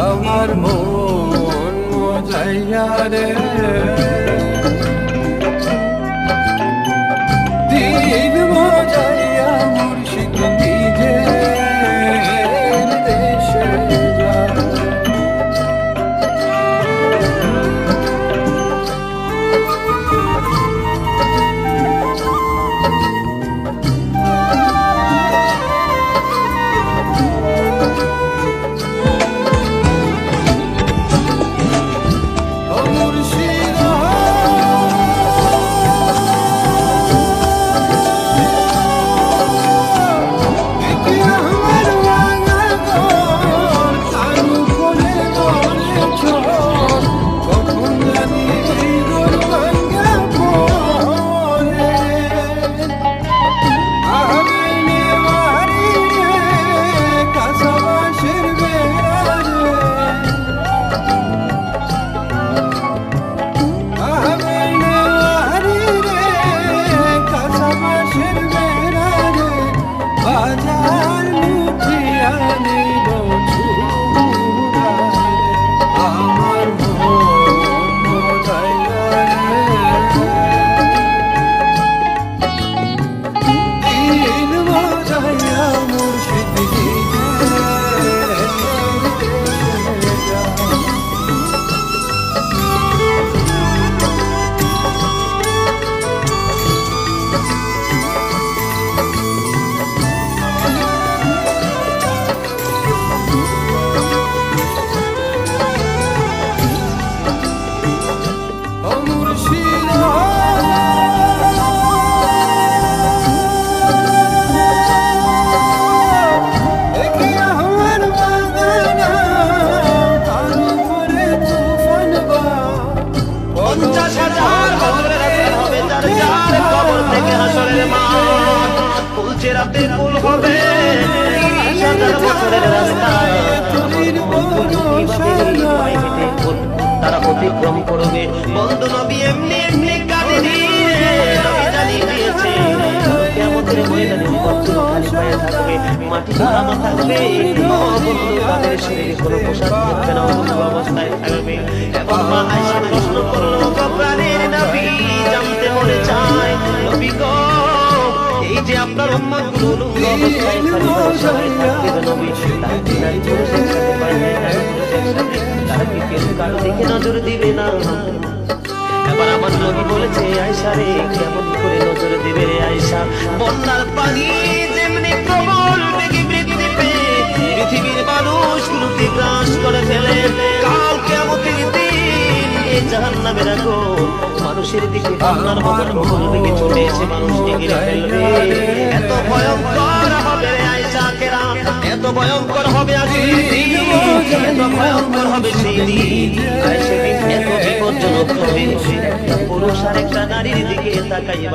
আমার মন মজাইয়া রে দিন মজাইয়া মুর্শিদ নিজের দেশে যায়। রাতের ফুল হবে রাস্তা তারা অতিক্রম করবে। বন্ধু নবী এমনি এমনি কাঁদে জানিয়ে দিয়েছে কিয়ামতের ময়দানে খালি পায়ে থাকবে, মাটি নামা থাকবে, বন্ধু তাদের শরীরে কোনো পোশাক থাকবে না, অবস্থায় থাকবে। এবং মা আয়েশা প্রশ্ন করলো, প্রাণের নবী জানতে মনে চায় নবী গো, এই যে আপনার উম্মতগুলো অবস্থায় খালি অবস্থায় থাকবে নবী, তারা কি নারী পুরুষ একসাথে পারবে? তারা কি কেউ কারো দিকে নজর দিবে না? এবার আমার নবী বলেছে, আয়েশা রে কেমন করে নজর দিবে রে আয়েশা? বন্যার পানি যেমনি প্রবল বেগে বৃদ্ধি পেয়ে পৃথিবীর মানুষগুলোকে গ্রাস করে ফেলে, কাল কিয়ামতের দিন এই জাহান্নামের আগুন মানুষের দিকে বন্যার মতন ভোর দিকে চলে এসে মানুষকে ঘিরে ফেলবে। এত ভয়ঙ্কর হবে রে আয়েশা কেরাম, এত ভয়ঙ্কর হবে আজকের দিন, এত ভয়ঙ্কর হবে সেই দিন, আর সেদিন এত বিপজ্জনক হবে পুরুষ আর একটা নারীর দিকে তাকাইবা।